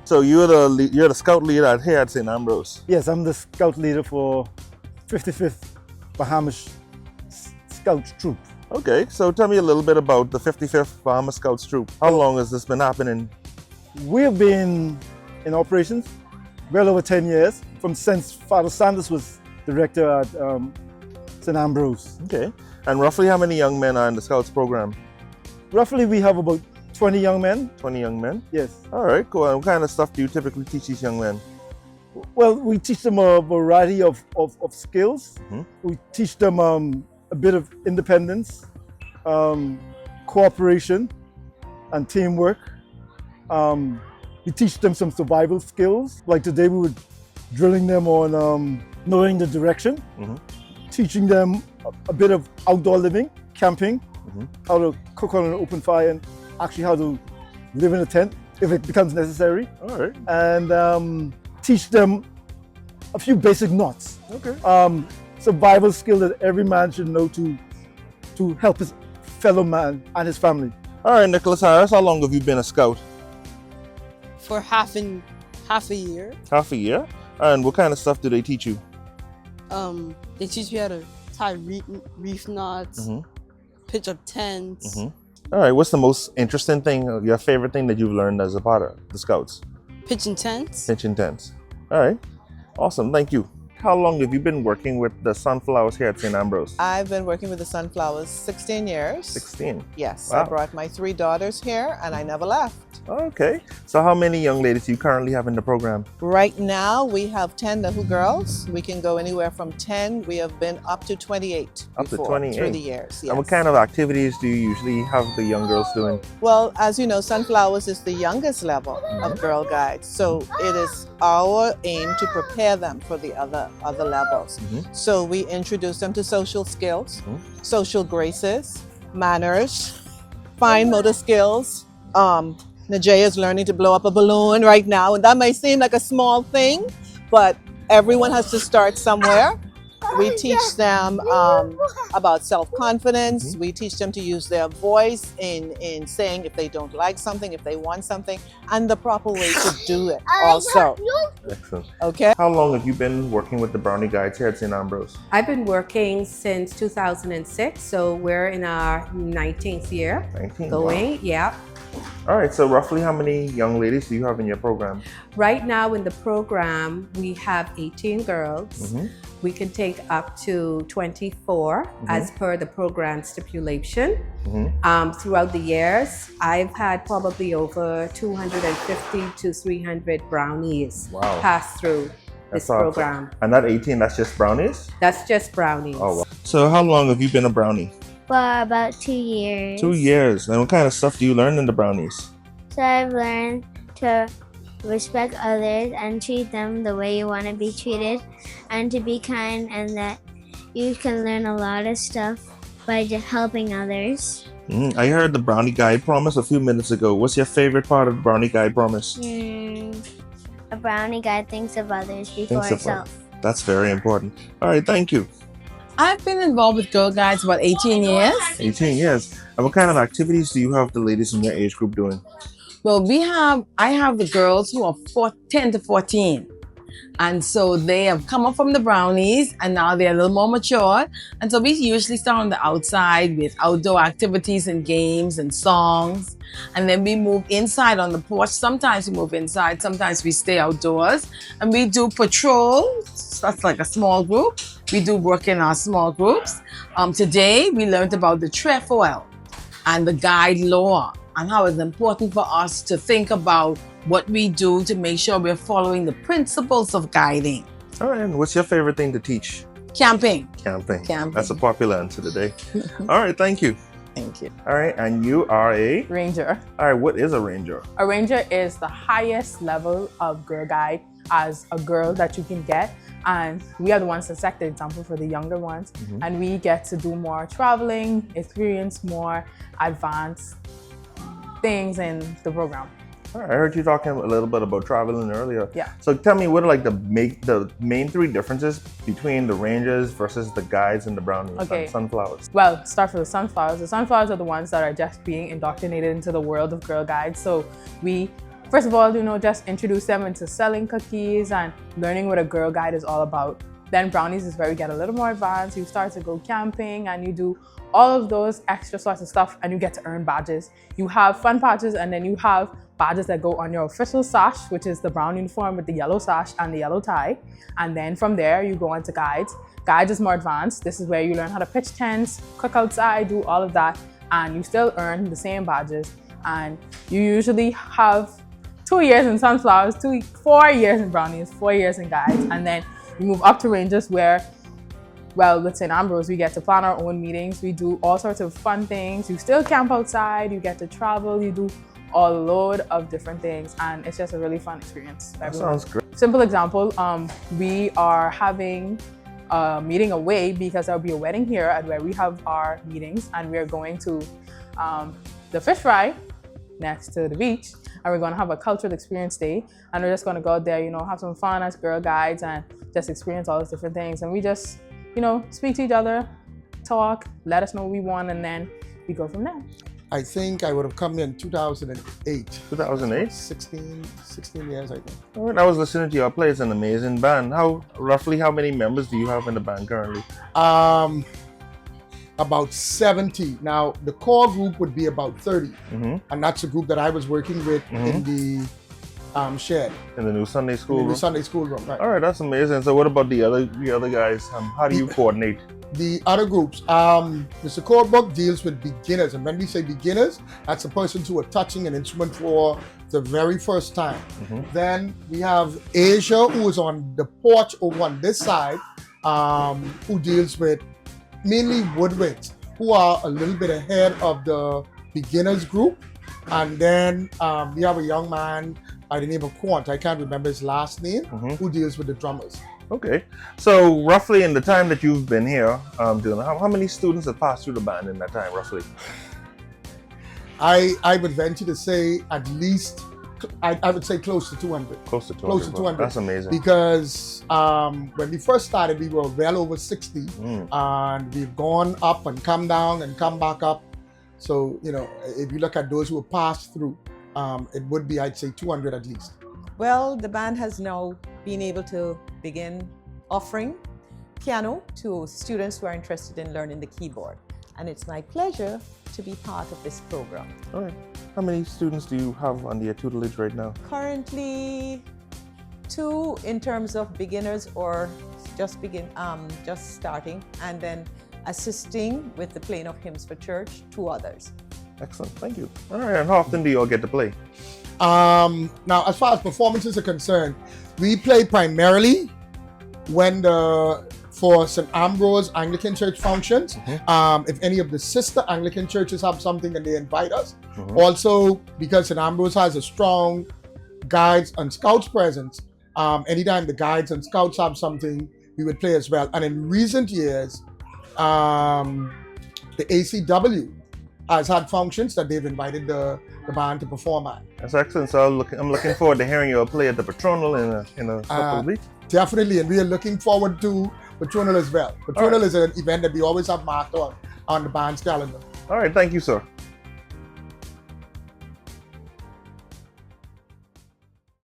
So you're the scout leader here at St. Ambrose. Yes, I'm the scout leader for 55th Bahamas Scout Troop. Okay, so tell me a little bit about the 55th Bahamas Scouts Troop. How long has this been happening? We've been in operations well over 10 years, since Father Sanders was director at St. Ambrose. Okay, and roughly how many young men are in the Scouts program? Roughly we have about 20 young men. 20 young men? Yes. All right, cool. And what kind of stuff do you typically teach these young men? Well, we teach them a variety of skills. Mm-hmm. We teach them a bit of independence, cooperation, and teamwork. We teach them some survival skills. Like today we were drilling them on knowing the direction, teaching them a bit of outdoor living, camping, how to cook on an open fire, and actually how to live in a tent if it becomes necessary. All right. And teach them a few basic knots. Okay. Survival skill that every man should know to help his fellow man and his family. All right, Nicholas Harris, how long have you been a scout? For half a year. Half a year? And what kind of stuff do they teach you? They teach me how to tie reef knots, pitch up tents. All right, what's the most interesting thing, your favorite thing that you've learned as a part of the Scouts? Pitching tents. Pitching tents. All right, awesome, thank you. How long have you been working with the sunflowers here at St. Ambrose? I've been working with the sunflowers 16 years. 16? Yes, Wow. I brought my 3 daughters here and I never left. Okay, so how many young ladies do you currently have in the program? Right now we have 10 little girls. We can go anywhere from 10. We have been up to 28 Up to before, 28? through the years. Yes. And what kind of activities do you usually have the young girls doing? Well, as you know, Sunflowers is the youngest level of Girl Guides. So it is our aim to prepare them for the other levels. So we introduce them to social skills, social graces, manners, fine motor skills. Najee is learning to blow up a balloon right now, and that may seem like a small thing, but everyone has to start somewhere. We teach them about self-confidence. We teach them to use their voice in saying if they don't like something, if they want something, and the proper way to do it also. Excellent. Okay. How long have you been working with the Brownie Guides here at St. Ambrose? I've been working since 2006, so we're in our 19th year. 19? Going, Wow. yeah. All right, so roughly how many young ladies do you have in your program? Right now in the program, we have 18 girls. We can take up to 24 as per the program stipulation. Throughout the years, I've had probably over 250 to 300 brownies pass through this program. And that 18, that's just brownies? That's just brownies. Oh, wow. So how long have you been a brownie? For about 2 years. 2 years. And what kind of stuff do you learn in the brownies? So I've learned to respect others and treat them the way you want to be treated, and to be kind, and that you can learn a lot of stuff by just helping others. I heard the Brownie Guide promise a few minutes ago. What's your favorite part of the Brownie Guide promise? A brownie guide thinks of others before herself. That's very important. All right, thank you. I've been involved with Girl Guides about 18 years. 18 years. And what kind of activities do you have the ladies in your age group doing? Well, I have the girls who are 10 to 14. And so they have come up from the brownies and now they're a little more mature. And so we usually start on the outside with outdoor activities and games and songs. And then we move inside on the porch. Sometimes we move inside, sometimes we stay outdoors. And we do patrols. That's like a small group. We do work in our small groups. Today we learned about the trefoil and the guide law, and how it's important for us to think about what we do to make sure we're following the principles of guiding. All right, and what's your favorite thing to teach? Camping. Camping. Camping. That's a popular answer today. All right, thank you. Thank you. All right, and you are a? Ranger. All right, what is a ranger? A ranger is the highest level of Girl Guide as a girl that you can get. And we are the ones that set the example for the younger ones. And we get to do more traveling, experience more advanced things in the program. All right, I heard you talking a little bit about traveling earlier. Yeah. So tell me, what are like the main 3 differences between the rangers versus the guides and the brownies and sunflowers? Well, start with the sunflowers. The sunflowers are the ones that are just being indoctrinated into the world of Girl Guides. So we first of all, just introduce them into selling cookies and learning what a Girl Guide is all about. Then brownies is where we get a little more advanced. You start to go camping and you do all of those extra sorts of stuff and you get to earn badges. You have fun badges and then you have badges that go on your official sash, which is the brown uniform with the yellow sash and the yellow tie. And then from there, you go on to guides. Guides is more advanced. This is where you learn how to pitch tents, cook outside, do all of that, and you still earn the same badges. And you usually have 2 years in sunflowers, 4 years in brownies, 4 years in guides, and then you move up to ranges where, well, with St. Ambrose, we get to plan our own meetings. We do all sorts of fun things. You still camp outside, you get to travel, you do a load of different things, and it's just a really fun experience. That sounds great. Simple example, we are having a meeting away because there'll be a wedding here at where we have our meetings, and we're going to the fish fry next to the beach, and we're going to have a cultural experience day, and we're just going to go out there, have some fun as Girl Guides and just experience all those different things. And we just, speak to each other, talk, let us know what we want, and then we go from there. I think I would have come in 2008. 2008? 16 years, I think. When I was listening to your play, it's an amazing band. Roughly how many members do you have in the band currently? About 70. Now, the core group would be about 30. And that's a group that I was working with in the shed. In the new Sunday school room? The Sunday school room, right. All right, that's amazing. So what about the other guys? How do you coordinate? The other groups, the core book deals with beginners. And when we say beginners, that's the persons who are touching an instrument for the very first time. Then we have Asia, who is on the porch over on this side, who deals with mainly woodwinds, who are a little bit ahead of the beginners group. And then we have a young man by the name of Quant, I can't remember his last name, who deals with the drummers. Okay, so roughly in the time that you've been here, Dylan, how many students have passed through the band in that time, roughly? I would venture to say at least, I would say close to 200. Close to 200. Close to 200. That's amazing. Because when we first started, we were well over 60, and we've gone up and come down and come back up. So, if you look at those who have passed through, it would be, I'd say, 200 at least. Well, the band has now been able to begin offering piano to students who are interested in learning the keyboard. And it's my pleasure to be part of this program. All right. How many students do you have under your tutelage right now? Currently, 2 in terms of beginners or just starting, and then assisting with the playing of hymns for church, 2 others. Excellent, thank you. All right, and how often do you all get to play? Now, as far as performances are concerned, we play primarily when for St. Ambrose Anglican Church functions. If any of the sister Anglican churches have something and they invite us. Also, because St. Ambrose has a strong guides and scouts presence, anytime the guides and scouts have something, we would play as well. And in recent years, the ACW has had functions that they've invited the band to perform at. That's excellent. So I'm looking forward to hearing you play at the Patronal in a couple of weeks. Definitely, and we are looking forward to Patronal as well. Patronal is an event that we always have marked on the band's calendar. All right, thank you, sir.